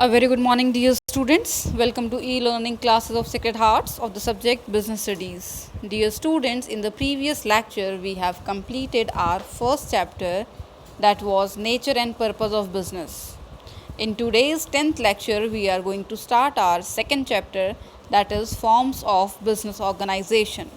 A very good morning, dear students. Welcome to e-learning classes of Sacred Hearts of the subject Business Studies. Dear students, in the previous lecture, we have completed our first chapter, that was Nature and Purpose of Business. In today's 10th lecture, we are going to start our second chapter, that is Forms of Business Organization.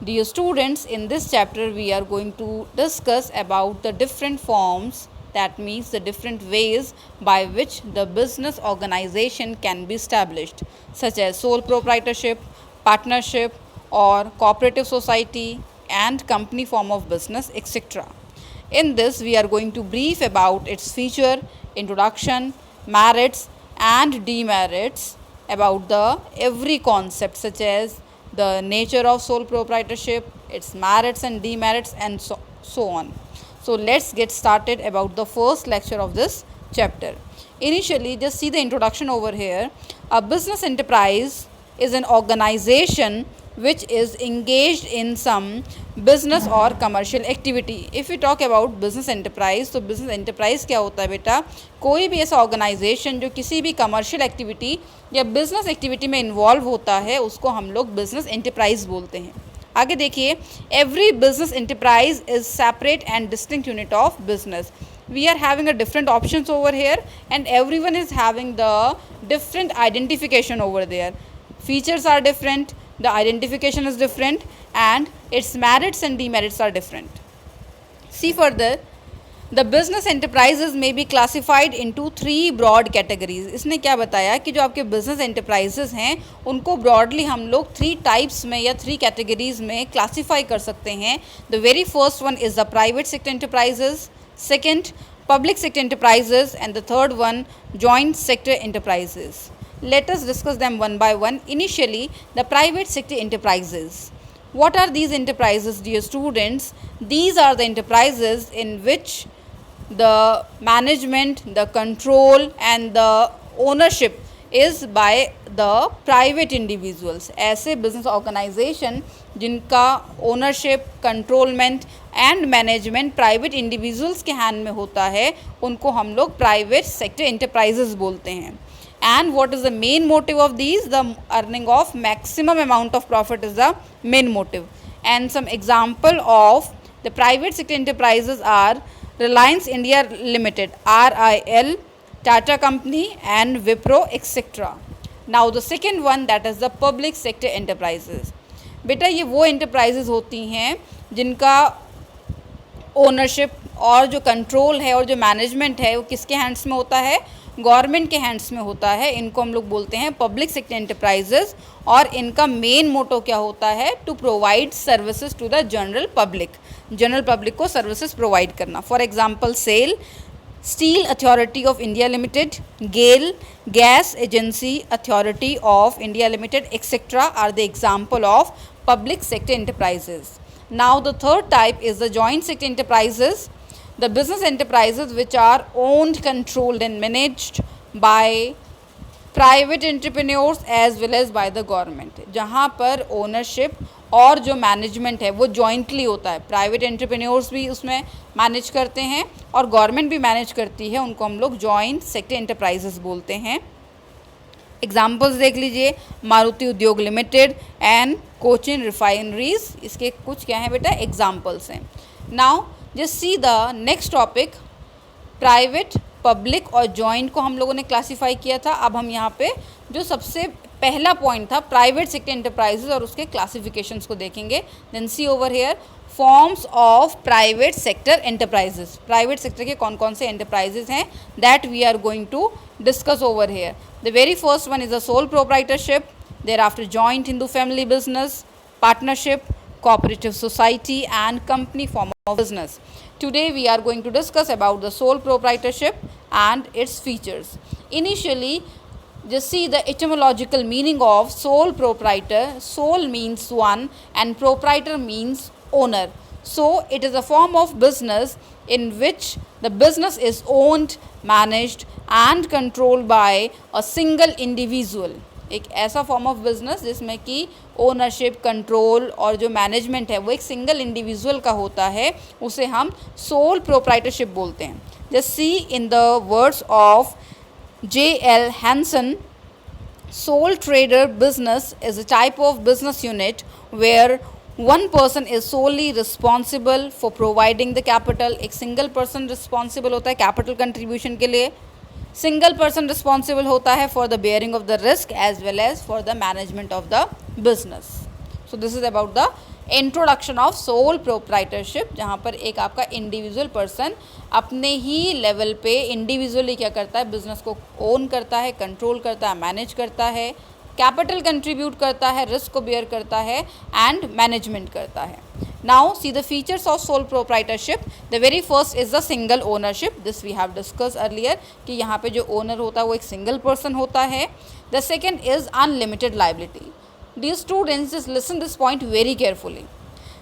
Dear students, in this chapter, we are going to discuss about the different forms, that means the different ways by which the business organization can be established, such as sole proprietorship, partnership, or cooperative society and company form of business, etc. In this, we are going to brief about its feature, introduction, merits and demerits, about the every concept such as the nature of sole proprietorship, its merits and demerits, and so on. So let's get started about the first lecture of this chapter. Initially, just see the introduction over here. A business enterprise is an organization which is engaged in some business or commercial activity. If we talk about business enterprise, तो business enterprise क्या होता है बेटा? कोई भी ऐसा organisation जो किसी भी कमर्शियल एक्टिविटी या बिजनेस एक्टिविटी में इन्वॉल्व होता है, उसको हम लोग बिजनेस एंटरप्राइज बोलते हैं. आगे देखिए, every business enterprise is separate and distinct unit of business. We are having a different options over here, and everyone is having the different identification over there. Features are different, the identification is different, and its merits and demerits are different. See further, the business enterprises may be classified into 3 broad categories. इसने क्या बताया कि जो आपके business enterprises हैं उनको broadly हम लोग 3 types में या 3 categories में classify कर सकते हैं. The very first one is the private sector enterprises, second public sector enterprises, and the third one joint sector enterprises. Let us discuss them one by one. Initially, the private sector enterprises. What are these enterprises, dear students? These are the enterprises in which the management, the control and the ownership is by the private individuals. ऐसे business organization जिनका ownership, controlment and management private individuals के hand में होता है, उनको हम लोग private sector enterprises बोलते हैं. And what is the main motive of these? The earning of maximum amount of profit is the main motive. And some example of the private sector enterprises are Reliance India Limited, RIL, Tata Company and Wipro, etc. Now the second one, that is the public sector enterprises. बेटा ये वो enterprises होती हैं जिनका ownership और जो control है और जो management है वो किसके hands में होता है? गवर्नमेंट के हैंड्स में होता है. इनको हम लोग बोलते हैं पब्लिक सेक्टर एंटरप्राइजेस, और इनका मेन मोटो क्या होता है? To provide services to the general public. General public को सर्विसेज प्रोवाइड करना. For example SAIL, steel authority of India limited, GAIL, gas agency authority of India limited, etcetera are the example of public sector enterprises. Now the third type is the joint sector enterprises. The business enterprises which are owned, controlled and managed by private entrepreneurs as well as by the government. जहाँ पर ownership और जो management है वो jointly होता है. Private entrepreneurs भी उसमें manage करते हैं और government भी manage करती है. उनको हम लोग joint sector enterprises बोलते हैं. एग्जाम्पल्स देख लीजिए, मारुति उद्योग लिमिटेड एंड कोचिन रिफाइनरीज. इसके कुछ क्या है बेटा? एग्जाम्पल्स हैं. Now just see the next topic. Private, public और जॉइंट को हम लोगों ने क्लासीफाई किया था. अब हम यहाँ पे जो सबसे पहला पॉइंट था प्राइवेट सेक्टर एंटरप्राइजेज और उसके क्लासिफिकेशंस को देखेंगे. Then see over here, forms of private sector enterprises. Private sector के कौन कौन से एंटरप्राइजेज हैं, that we are going to discuss over here. The very first one is the sole proprietorship, thereafter joint Hindu family business, partnership, cooperative society and company form of business. Today we are going to discuss about the sole proprietorship and its features. Initially, just see the etymological meaning of sole proprietor. Sole means one and proprietor means owner. So it is a form of business in which the business is owned, managed and controlled by a single individual. एक ऐसा form of business जिसमें कि ownership, control और जो management है वो एक single individual का होता है, उसे हम सोल प्रोप्राइटरशिप बोलते हैं. Just see in the words of J.L. Hansen, sole trader business is a type of business unit where one person is solely responsible for providing the capital. एक single person responsible होता है capital contribution के लिए, single person responsible होता है for the bearing of the risk as well as for the management of the business. So this is about the introduction of sole proprietorship, जहाँ पर एक आपका इंडिविजुअल पर्सन अपने ही level पे इंडिविजुअली क्या करता है, बिजनेस को ओन करता है, कंट्रोल करता है, मैनेज करता है, कैपिटल कंट्रीब्यूट करता है, रिस्क को बेयर करता है एंड मैनेजमेंट करता है. Now see the features of sole proprietorship. The very first is the single ownership. This we have discuss earlier कि यहाँ पे जो ओनर होता है वो एक सिंगल पर्सन होता है. The second is unlimited liability. Dear students, just listen this point very carefully.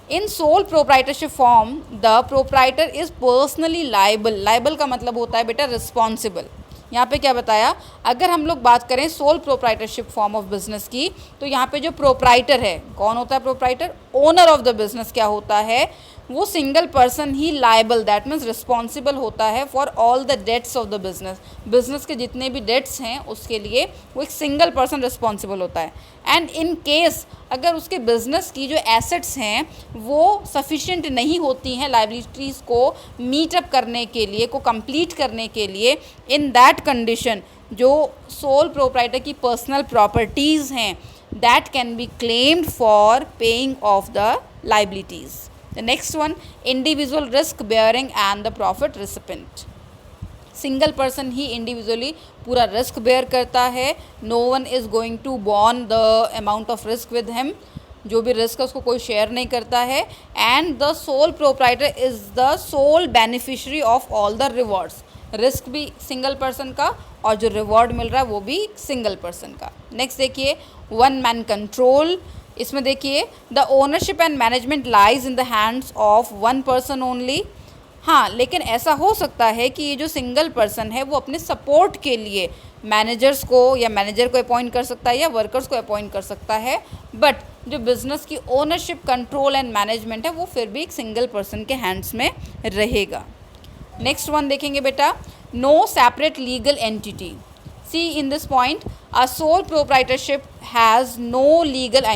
In sole proprietorship form, the proprietor is personally liable. Liable का मतलब होता है बेटा responsible. यहाँ पे क्या बताया, अगर हम लोग बात करें soul proprietorship form of business की, तो यहाँ पे जो प्रोप्राइटर है, कौन होता है proprietor? Owner of the business क्या होता है, वो सिंगल पर्सन ही लाइबल, दैट मीन्स रिस्पॉन्सिबल होता है for all the debts of the business. Business के जितने भी डेट्स हैं उसके लिए वो एक सिंगल पर्सन रिस्पॉन्सिबल होता है. एंड इन केस अगर उसके बिजनेस की जो एसेट्स हैं वो सफिशिएंट नहीं होती हैं लाइबिलिटीज़ को मीटअप करने के लिए, को कंप्लीट करने के लिए, इन दैट कंडीशन जो सोल प्रोप्राइटर की पर्सनल प्रॉपर्टीज़ हैं that can be claimed for paying off the liabilities. The next one, individual risk bearing and the profit recipient. Single person ही इंडिविजुअली पूरा रिस्क बेयर करता है. No one is going to born the amount of risk with him. जो भी risk है उसको कोई share नहीं करता है. And the sole proprietor is the sole beneficiary of all the rewards. Risk भी सिंगल पर्सन का और जो रिवॉर्ड मिल रहा है वो भी सिंगल पर्सन का. नेक्स्ट देखिए, वन मैन कंट्रोल. इसमें देखिए, the ownership and management lies in the hands of one person only. हाँ, लेकिन ऐसा हो सकता है कि ये जो सिंगल पर्सन है वो अपने सपोर्ट के लिए मैनेजर्स को या मैनेजर को अपॉइंट कर सकता है या वर्कर्स को अपॉइंट कर सकता है, बट जो बिजनेस की ओनरशिप, कंट्रोल एंड मैनेजमेंट है वो फिर भी एक सिंगल पर्सन के हैंड्स में रहेगा. नेक्स्ट वन देखेंगे बेटा, no separate legal entity. See, in this point, a sole proprietorship has no legal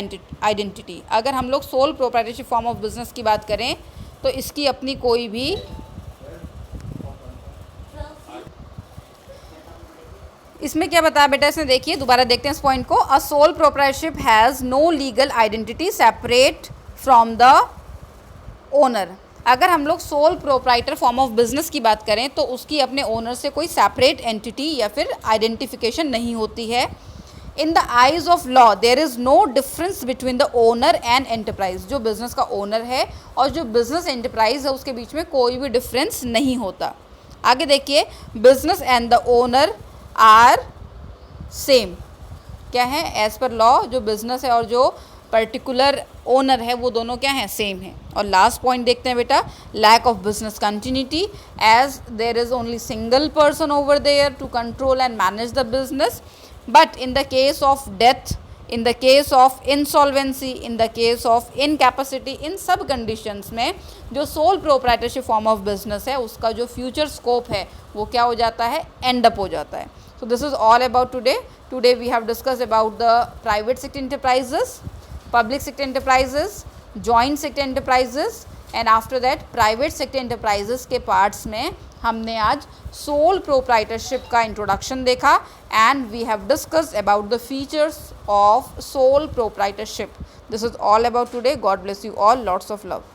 identity. अगर हम लोग sole proprietorship form of business की बात करें तो इसकी अपनी कोई भी इसमें क्या बताया बेटा, इसमें देखिए दोबारा देखते हैं इस पॉइंट को. A sole proprietorship has no legal identity separate from the owner. अगर हम लोग sole proprietor form of business की बात करें तो उसकी अपने ओनर से कोई सेपरेट एंटिटी या फिर आइडेंटिफिकेशन नहीं होती है. In the eyes of law there is no difference between the owner and enterprise. जो बिजनेस का ओनर है और जो बिजनेस एंटरप्राइज है उसके बीच में कोई भी डिफरेंस नहीं होता. आगे देखिए, business and the owner are same. क्या है, एज पर लॉ जो बिजनेस है और जो पर्टिकुलर ओनर है वो दोनों क्या हैं, सेम है. और लास्ट पॉइंट देखते हैं बेटा, lack of business continuity as there is only single person over there to control and manage the business. But in the case of death, in the case of insolvency, in the case of incapacity, इन सब conditions में जो sole proprietorship form of business है उसका जो future scope है वो क्या हो जाता है, एंड अप हो जाता है. So this is all about today. Today we have discussed about the private sector enterprises, public sector enterprises, joint sector enterprises, and after that private sector enterprises के parts में हमने आज sole proprietorship का introduction देखा and we have discussed about the features of sole proprietorship. This is all about today. God bless you all. Lots of love.